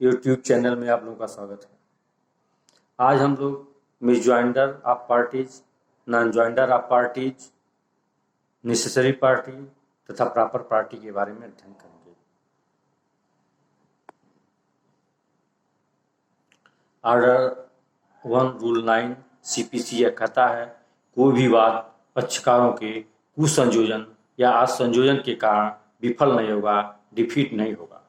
YouTube channel में आप लोगों का स्वागत है। आज हम लोग misjoinder of parties, non joinder of parties, necessary party तथा प्रॉपर पार्टी के बारे में अध्ययन करेंगे। ऑर्डर 1 रूल 9 सीपीसी यह कहता है, कोई भी वाद पक्षकारों के कुसंयोजन या असंयोजन के कारण विफल नहीं होगा, डिफीट नहीं होगा।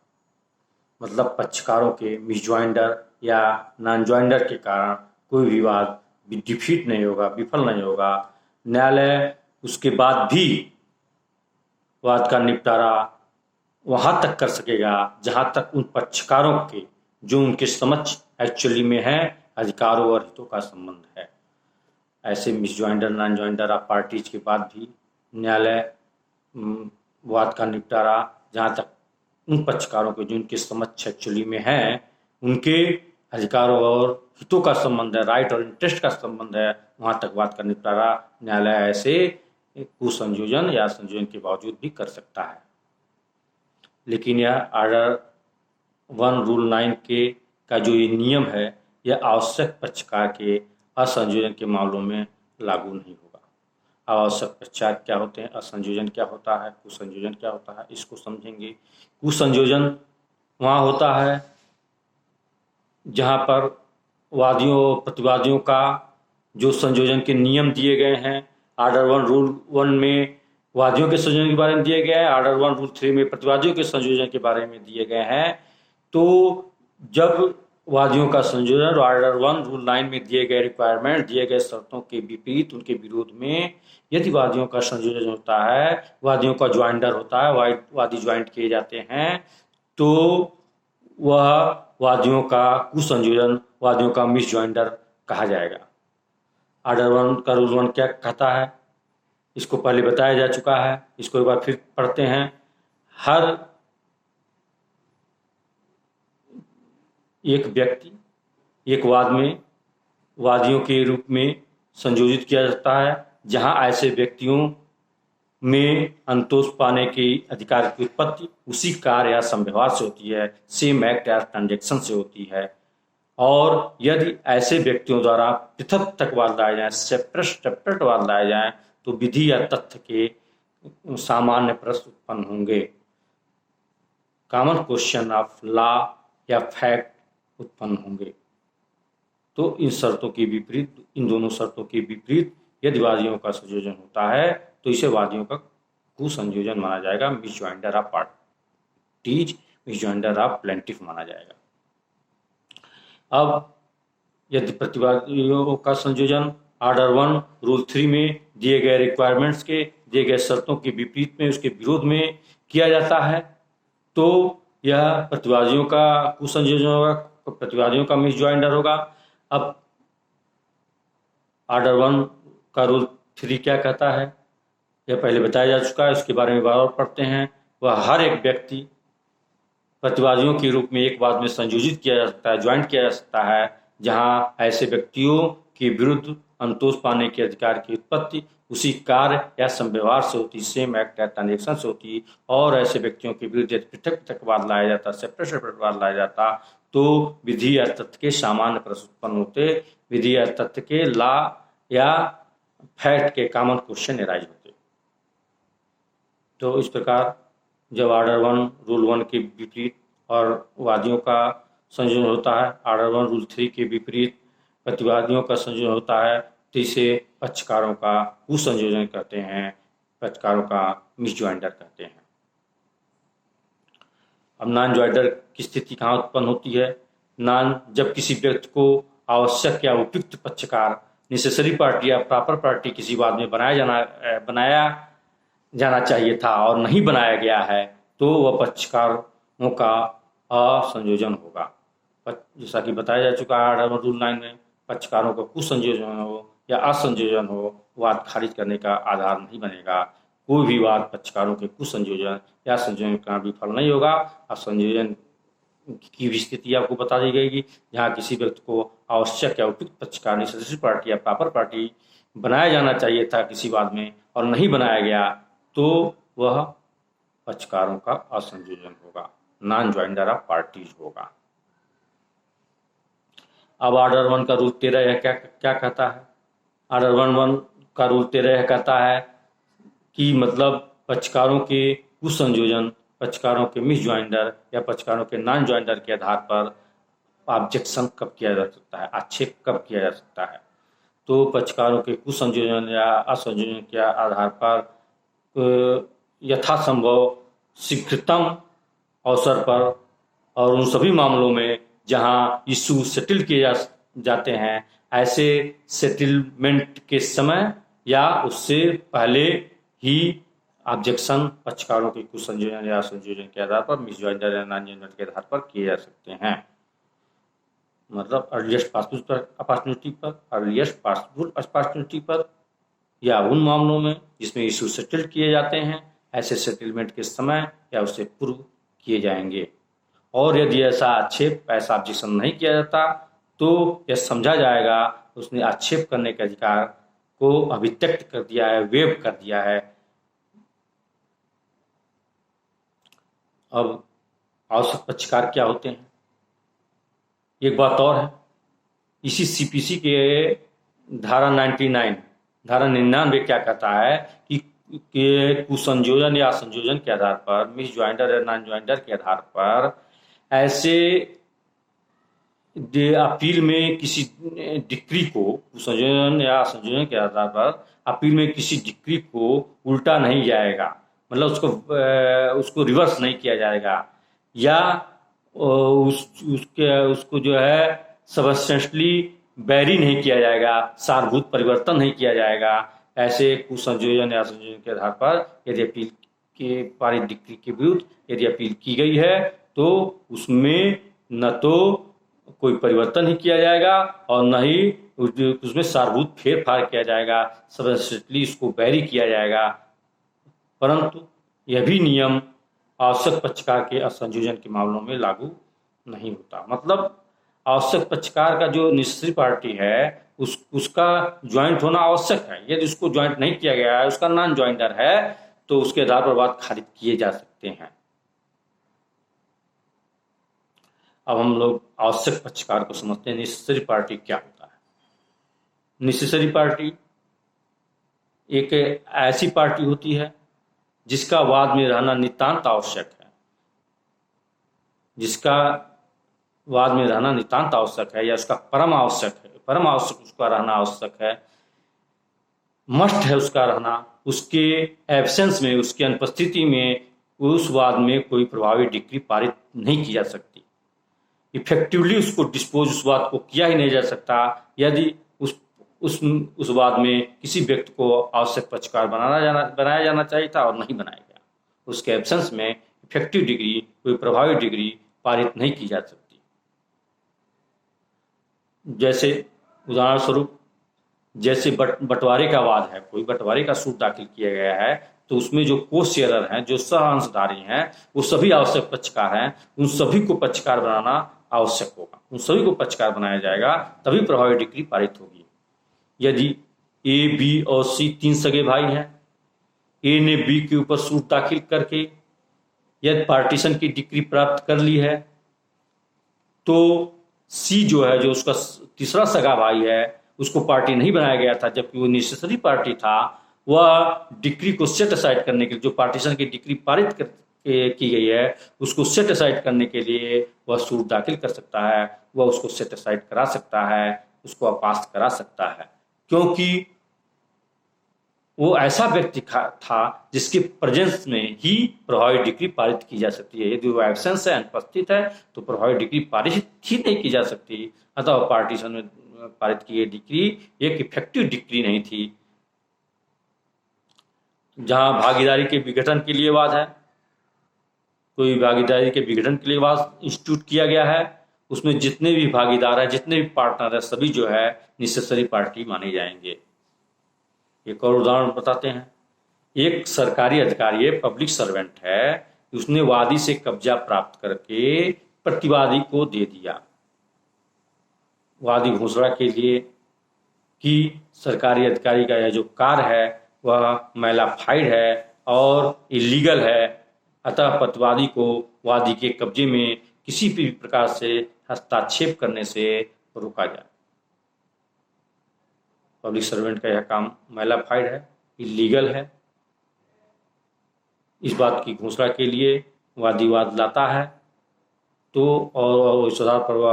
मतलब पक्षकारों के मिसजॉइंडर या नॉन जॉइंडर के कारण कोई विवाद डिफीट नहीं होगा, विफल नहीं होगा। न्यायालय उसके बाद भी वाद का निपटारा वहां तक कर सकेगा जहां तक उन पक्षकारों के जो उनके समक्ष एक्चुअली में है अधिकारों और हितों का संबंध है। ऐसे मिसजॉइंडर नॉन जॉइंडर ऑफ पार्टीज के बाद भी न्यायालय वाद का निपटारा जहां तक उन पक्षकारों के जो उनके समक्ष एक्चुअली में है उनके अधिकारों और हितों का संबंध है, राइट और इंटरेस्ट का संबंध है, वहां तक वाद का निपटारा न्यायालय ऐसे कुसंयोजन या संयोजन के बावजूद भी कर सकता है। लेकिन यह ऑर्डर 1 रूल 9 के का जो ये नियम है यह आवश्यक पक्षकार के असंयोजन के मामलों में लागू नहीं होगा। आवश्यक पक्षकार क्या होते हैं, असंयोजन क्या होता है, कुसंयोजन क्या होता है, इसको समझेंगे। कुसंयोजन वहाँ होता है जहाँ पर वादियों प्रतिवादियों का जो संयोजन के नियम दिए गए हैं, ऑर्डर 1 रूल 1 में वादियों के संयोजन के बारे में दिए गए हैं, ऑर्डर 1 रूल 3 में प्रतिवादियों के संयोजन के बारे में दिए गए हैं। तो जब वादियों का संयोजन ऑर्डर 1 रूल 9 में दिए गए रिक्वायरमेंट, दिए गए शर्तों के विपरीत उनके विरोध में यदि वादियों का संयोजन होता है, वादियों का ज्वाइंडर होता है, वादी ज्वाइंट किए जाते हैं, तो वह वादियों का कुसंयोजन, वादियों का मिस ज्वाइंडर कहा जाएगा। ऑर्डर 1 का रूल 1 क्या कहता है, इसको पहले बताया जा चुका है, इसको एक बार फिर पढ़ते हैं। हर एक व्यक्ति एक वाद में वादियों के रूप में संयोजित किया जाता है जहां ऐसे व्यक्तियों में अंतोष पाने के अधिकार की उत्पत्ति उसी कार्य या संव्यवहार से होती है, सेम एक्ट या ट्रांजेक्शन से होती है। और यदि ऐसे व्यक्तियों द्वारा पृथक पृथक वाद लाए जाए, सेपरेट वाद लाए जाए, तो विधि या तथ्य के सामान्य प्रश्न उत्पन्न होंगे, कॉमन क्वेश्चन ऑफ लॉ या फैक्ट उत्पन्न होंगे। तो इन शर्तों के विपरीत, इन दोनों शर्तों के विपरीत यदि वादियों का संयोजन होता है तो इसे वादियों का कुसंयोजन माना जाएगा, मिसजॉइंडर ऑफ पार्टीज, मिसजॉइंडर ऑफ प्लेंटिफ माना जाएगा। अब यदि प्रतिवादियों का संयोजन ऑर्डर 1 रूल 3 में दिए गए रिक्वायरमेंट्स के, दिए गए शर्तों के विपरीत में, उसके विरोध में किया जाता है, तो यह प्रतिवादियों का कुसंयोजन होगा, प्रतिवादियों का मिसजॉइंडर होगा। अब ऑर्डर 1 का रूल 3 क्या कहता है, यह पहले बताया जा चुका है, इसके बारे में बार बार पढ़ते हैं। वह हर एक व्यक्ति प्रतिवादियों के रूप में एक वाद में संयोजित किया जा सकता है, ज्वाइंट किया जा सकता है, जहां ऐसे व्यक्तियों के विरुद्ध अंतोष पाने के अधिकार की उत्पत्ति उसी कार्य या संव्यवहार से होती, सेम एक्ट या ट्रांजेक्शन से होती। और ऐसे व्यक्तियों के विरुद्ध यदि पृथक पृथक वाद लाया जाता, सेपरेट वाद लाया जाता, तो विधि या तथ्य के सामान्य प्रश्न उत्पन्न होते, विधि या तथ्य के लॉ या फैक्ट के कॉमन क्वेश्चन एराइज होते। तो इस प्रकार जब ऑर्डर 1 रूल 1 के विपरीत और वादियों का संयोजन होता है, ऑर्डर 1 रूल 3 के विपरीत प्रतिवादियों का संयोजन होता है, तो इसे पक्षकारों का कुसंयोजन कहते हैं, पक्षकारों का मिसजॉइंडर कहते हैं। अब नॉन जॉइंडर की स्थिति कहाँ उत्पन्न होती है, जब किसी व्यक्ति को आवश्यक या उपयुक्त पक्षकार, नेसेसरी पार्टी या प्रॉपर पार्टी किसी वाद में बनाया जाना चाहिए था और नहीं बनाया गया है, तो वह पक्षकारों का असंयोजन होगा। जैसा कि बताया जा चुका है ऑर्डर रूल 9 में, पक्षकारों का कुसंयोजन हो या असंयोजन हो, वाद खारिज करने का आधार नहीं बनेगा। कोई भी वाद पक्षकारों के कुसंयोजन या संयोजन का विफल नहीं होगा। असंयोजन की भी स्थिति आपको बता दी गई, जहाँ किसी व्यक्ति को आवश्यक या उपयुक्त पक्षकार, नेसेसरी पार्टी या प्रॉपर पार्टी बनाया जाना चाहिए था किसी वाद में और नहीं बनाया गया, तो वह पक्षकारों का असंयोजन होगा, नॉन जॉइंडर ऑफ पार्टीज होगा। अब ऑर्डर 1 का रूल 13 क्या क्या कहता है? ऑर्डर 1 का रूल 13 कहता है कि मतलब पक्षकारों के कुसंयोजन, पक्षकारों के मिस ज्वाइंडर या पक्षकारों के नॉन ज्वाइंडर के आधार पर ऑब्जेक्शन कब किया जा सकता है, आक्षेप कब किया जा सकता है? तो पक्षकारों के कुसंयोजन या असंयोजन के आधार पर यथासंभव शीघ्रतम अवसर पर और उन सभी मामलों में जहां इशू सेटल किए जाते हैं, ऐसे सेटलमेंट के समय या उससे पहले ही ऑब्जेक्शन पक्षकारों के कुसंयोजन या संयोजन के आधार पर, मिस ज्वाइंडर या नॉन ज्वाइंडर के आधार पर किए जा सकते हैं। मतलब अर्लीस्ट पॉसिबल अपॉर्चुनिटी पर या उन मामलों में जिसमें इशू सेटल किए जाते हैं, ऐसे सेटलमेंट के समय या उससे पूर्व किए जाएंगे। और यदि ऐसा ऑब्जेक्शन नहीं किया जाता तो यह समझा जाएगा उसने आक्षेप करने के अधिकार को अभित्यक्त कर दिया है, वेव कर दिया है। अब आवश्यक पक्षकार क्या होते हैं? एक बात और है, इसी सीपीसी के धारा 99 क्या कहता है कि कुसंयोजन या संयोजन के आधार पर, मिस ज्वाइंडर या नॉन ज्वाइंडर के आधार पर ऐसे अपील में किसी डिक्री को, कुसंयोजन या संयोजन के आधार पर अपील में किसी डिक्री को उल्टा नहीं जाएगा, मतलब उसको रिवर्स नहीं किया जाएगा या उसको जो है सबस्टेंशली बैरी नहीं किया जाएगा, सारभूत परिवर्तन नहीं किया जाएगा। ऐसे कुसंयोजन या संयोजन के आधार पर यदि अपील के पारित डिक्री के विरुद्ध यदि अपील की गई है तो उसमें न तो कोई परिवर्तन ही किया जाएगा और न ही उसमें सारभूत फेरफार किया जाएगा, सबस्टेंशली इसको बैरी किया जाएगा। परंतु यह भी नियम आवश्यक पक्षकार के असंयोजन के मामलों में लागू नहीं होता। मतलब आवश्यक पक्षकार का जो निश्चित पार्टी है उसका ज्वाइंट होना आवश्यक है। यदि उसको ज्वाइंट नहीं किया गया है, उसका नॉन ज्वाइंटर है, तो उसके आधार पर बात खारिज किए जा सकते हैं। अब हम लोग आवश्यक पक्षकार को समझते हैं। नेसेसरी पार्टी क्या होता है? नेसेसरी पार्टी एक ऐसी पार्टी होती है जिसका वाद में रहना नितांत आवश्यक है, जिसका वाद में रहना नितांत आवश्यक है या उसका परम आवश्यक उसका रहना आवश्यक है, मस्ट है उसका रहना। उसके एब्सेंस में, उसकी अनुपस्थिति में उस वाद में कोई प्रभावी डिक्री पारित नहीं की जा सकती। इफेक्टिवली उसको डिस्पोज उस वाद को किया ही नहीं जा सकता यदि उस वाद में किसी व्यक्ति को आवश्यक पक्षकार बनाया जाना चाहिए था और नहीं बनाया गया। उसके एब्सेंस में इफेक्टिव डिग्री, कोई प्रभावी डिग्री पारित नहीं की जा सकती। जैसे उदाहरण स्वरूप, जैसे बंटवारे का वाद है, कोई बंटवारे का सूट दाखिल किया गया है तो उसमें जो को शेयरर हैं, जो सह अंशधारी हैं, वो सभी आवश्यक पक्षकार हैं। उन सभी को पक्षकार बनाना आवश्यक होगा, उन सभी को पक्षकार बनाया जाएगा, तभी प्रभावी डिग्री पारित होगी। यदि ए, बी और सी 3 सगे भाई हैं, ए ने बी के ऊपर सूट दाखिल करके यदि पार्टीशन की डिग्री प्राप्त कर ली है तो सी जो है, जो उसका तीसरा सगा भाई है, उसको पार्टी नहीं बनाया गया था जबकि वो नेसेसरी पार्टी था। वह डिक्री को सेट असाइड करने के लिए, जो पार्टीशन की डिक्री पारित की गई है, उसको सेट असाइड करने के लिए वह सूट दाखिल कर सकता है, वह उसको सेट असाइड करा सकता है, उसको अपास्त करा सकता है, क्योंकि वो ऐसा व्यक्ति था जिसके प्रेजेंस में ही प्रभावी डिग्री पारित की जा सकती है। यदि वो एब्सेंस है, अनुपस्थित है, तो प्रभावी डिग्री पारित ही नहीं की जा सकती। अतः पार्टीशन में पारित की गई डिग्री एक इफेक्टिव डिग्री नहीं थी। जहां भागीदारी के विघटन के लिए वाद है, कोई भागीदारी के विघटन के लिए वाद इंस्टीट्यूट किया गया है, उसमें जितने भी भागीदार है, जितने भी पार्टनर है, सभी जो है नेसेसरी पार्टी माने जाएंगे। एक और उदाहरण बताते हैं। एक सरकारी अधिकारी है, पब्लिक सर्वेंट है, उसने वादी से कब्जा प्राप्त करके प्रतिवादी को दे दिया, वादी घोषणा के लिए कि सरकारी अधिकारी का यह जो कार्य है वह मैलाफाइड है और इलीगल है, अतः प्रतिवादी को वादी के कब्जे में किसी भी प्रकार से हस्तक्षेप करने से रोका जाए। पब्लिक सर्वेंट का यह काम मैलाफाइड है, इलीगल है। इस बात की घोषणा के लिए वादीवाद लाता है तो और सुधार पर्व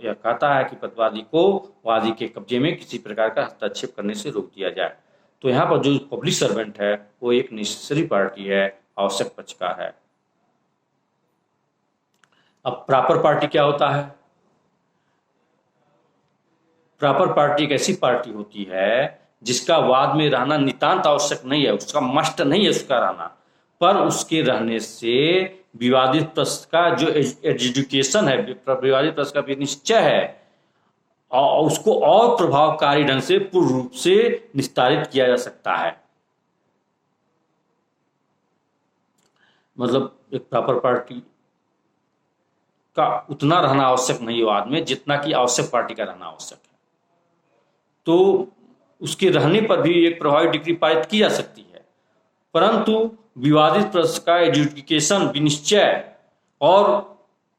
यह कहता है कि प्रतिवादी को वादी के कब्जे में किसी प्रकार का हस्तक्षेप करने से रोक दिया जाए। तो यहाँ पर जो पब्लिक सर्वेंट है वो एक नेसेसरी पार्टी है, आवश्यक पक्षकार है। अब प्रॉपर पार्टी क्या होता है? प्रॉपर पार्टी एक ऐसी पार्टी होती है जिसका वाद में रहना नितांत आवश्यक नहीं है, उसका मस्ट नहीं है उसका रहना, पर उसके रहने से विवादित प्रश्न का जो एजुकेशन है, विवादित प्रश्न का निश्चय है, और उसको और प्रभावकारी ढंग से पूर्ण रूप से निस्तारित किया जा सकता है। मतलब एक प्रॉपर पार्टी का उतना रहना आवश्यक नहीं है वाद में जितना कि आवश्यक पार्टी का रहना आवश्यक है। तो उसके रहने पर भी एक प्रभावी डिग्री पारित की जा सकती है, परंतु विवादित प्रश्न का एजुकेशन विनिश्चय और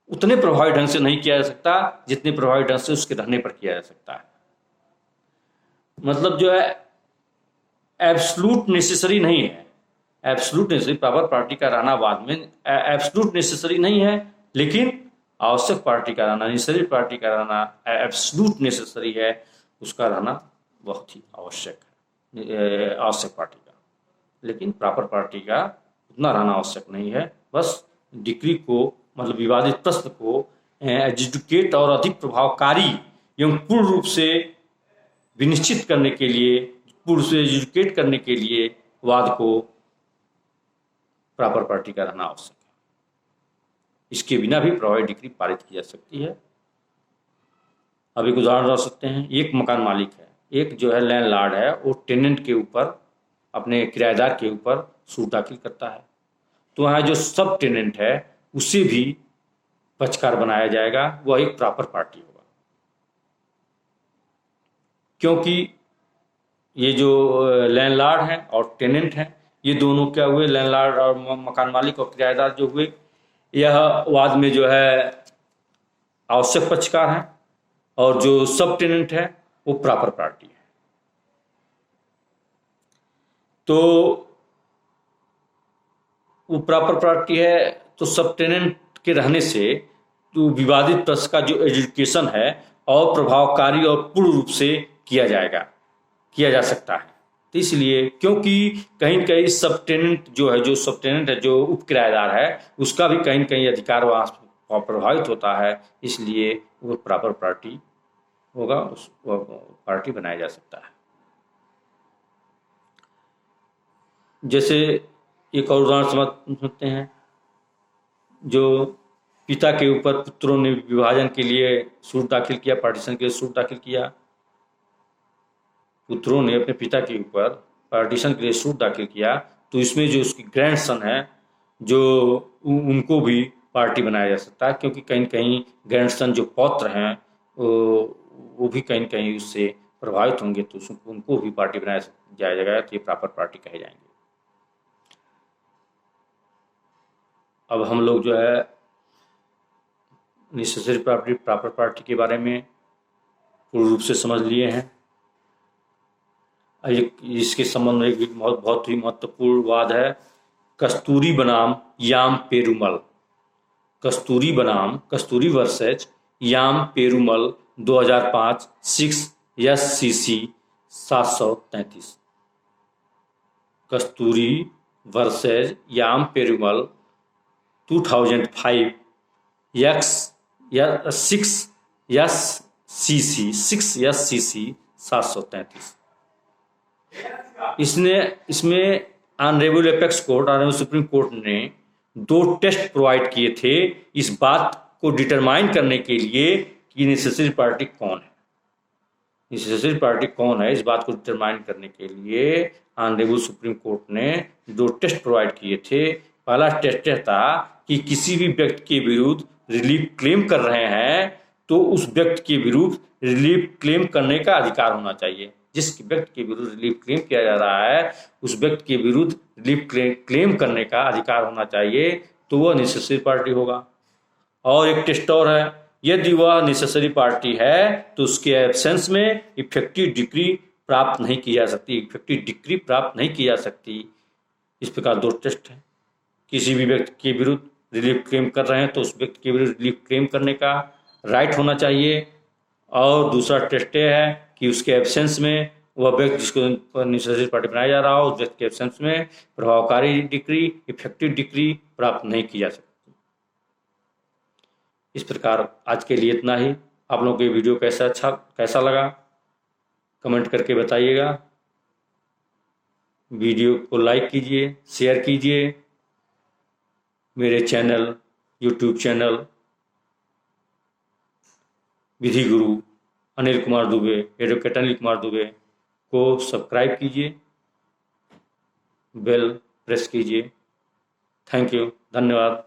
उतने प्रभावी ढंग से नहीं किया जा सकता जितने प्रभावी ढंग से उसके रहने पर किया जा सकता है। मतलब जो है एब्सोल्यूट नेसेसरी नहीं है, एब्सोल्यूट नेसेसरी प्रॉपर पार्टी का रहना वाद में एब्सोल्यूट नेसेसरी नहीं है, लेकिन आवश्यक पार्टी का रहना, नेसेसरी पार्टी का रहना एब्सोल्यूट नेसेसरी है, उसका रहना बहुत ही आवश्यक है, आवश्यक पार्टी का। लेकिन प्रॉपर पार्टी का उतना रहना आवश्यक नहीं है। बस डिक्री को, मतलब विवादित प्रश्न को एजुकेट और अधिक प्रभावकारी एवं पूर्ण रूप से विनिश्चित करने के लिए, पूर्ण से एजुकेट करने के लिए वाद को प्रॉपर पार्टी का रहना आवश्यक है। इसके बिना भी प्रभावी डिक्री पारित की जा सकती है। अब एक उदाहरण दे सकते हैं। एक मकान मालिक है, एक जो है लैंडलॉर्ड है, वो टेनेंट के ऊपर, अपने किराएदार के ऊपर सूट दाखिल करता है। तो वहाँ जो सब टेनेंट है उसे भी पक्षकार बनाया जाएगा, वह एक प्रॉपर पार्टी होगा। क्योंकि ये जो लैंडलॉर्ड है और टेनेंट है, ये दोनों क्या हुए, लैंडलॉर्ड और मकान मालिक और किराएदार जो हुए, यह वाद में जो है आवश्यक पक्षकार हैं, और जो सब टेनेंट है वो प्रॉपर पार्टी है। तो वो प्रॉपर पार्टी है तो सब टेनेंट के रहने से तो विवादित प्रश्न का जो एजुकेशन है और प्रभावकारी और पूर्ण रूप से किया जा सकता है। तो इसलिए, क्योंकि कहीं न कहीं सब टेनेंट जो है, जो सब टेनेंट है, जो उप किराएदार है, उसका भी कहीं न कहीं अधिकार वहाँ प्रभावित होता है, इसलिए वो प्रॉपर पार्टी होगा, उस पार्टी बनाया जा सकता है। जैसे एक और उदाहरण समझते हैं। जो पिता के ऊपर पुत्रों ने विभाजन के लिए सूट दाखिल किया, पार्टीशन के लिए सूट दाखिल किया, पुत्रों ने अपने पिता के ऊपर पार्टीशन के लिए सूट दाखिल किया, तो इसमें जो उसकी ग्रैंड सन है, जो उनको भी पार्टी बनाया जा सकता है, क्योंकि कहीं न कहीं ग्रैंड सन जो पौत्र हैं वो भी कहीं न कहीं उससे प्रभावित होंगे, तो उनको भी पार्टी बनाया जाएगा, तो ये प्रॉपर पार्टी कहे जाएंगे। अब हम लोग जो है नेसेसरी पार्टी, प्रॉपर पार्टी के बारे में पूर्ण रूप से समझ लिए हैं। इसके संबंध में एक बहुत ही महत्वपूर्ण वाद है, कस्तूरी बनाम याम पेरुमल। कस्तूरी वर्सेज याम पेरुमल 2005 6 SCC 733। कस्तूरी वर्सेज याम पेरुमल 2005 6 SCC 733। इसमें honourable apex court, honourable supreme court ने 2 टेस्ट प्रोवाइड किए थे इस बात को डिटरमाइन करने के लिए कि नेसेसरी पार्टी कौन है। नेसेसरी पार्टी कौन है, इस बात को डिटरमाइन करने के लिए ऑनरेबल सुप्रीम कोर्ट ने 2 टेस्ट प्रोवाइड किए थे। पहला टेस्ट था कि किसी भी व्यक्ति के विरुद्ध रिलीफ क्लेम कर रहे हैं तो उस व्यक्ति के विरुद्ध रिलीफ क्लेम करने का अधिकार होना चाहिए। जिस व्यक्ति के विरुद्ध रिलीफ क्लेम किया जा रहा है उस व्यक्ति के विरुद्ध रिलीफ क्लेम करने का अधिकार होना चाहिए, तो वह नेसेसरी पार्टी होगा। और एक टेस्ट और है, यदि वह नेसेसरी पार्टी है तो उसके एब्सेंस में इफेक्टिव डिक्री प्राप्त नहीं की जा सकती, इफेक्टिव डिक्री प्राप्त नहीं की जा सकती। इस प्रकार दो टेस्ट है। किसी भी व्यक्ति के विरुद्ध रिलीफ क्लेम कर रहे हैं तो उस व्यक्ति के विरुद्ध रिलीफ क्लेम करने का राइट होना चाहिए। और दूसरा टेस्ट ये है कि उसके एब्सेंस में वह व्यक्ति जिसको नेसेसरी पार्टी बनाया जा रहा हो उस व्यक्ति के एब्सेंस में प्रभावकारी डिक्री, इफेक्टिव डिक्री प्राप्त नहीं की जा सकती। इस प्रकार आज के लिए इतना ही। आप लोगों को ये वीडियो कैसा लगा कमेंट करके बताइएगा। वीडियो को लाइक कीजिए, शेयर कीजिए। मेरे चैनल यूट्यूब चैनल विधि गुरु अनिल कुमार दुबे, एडवोकेट अनिल कुमार दुबे को सब्सक्राइब कीजिए, बेल प्रेस कीजिए। थैंक यू, धन्यवाद।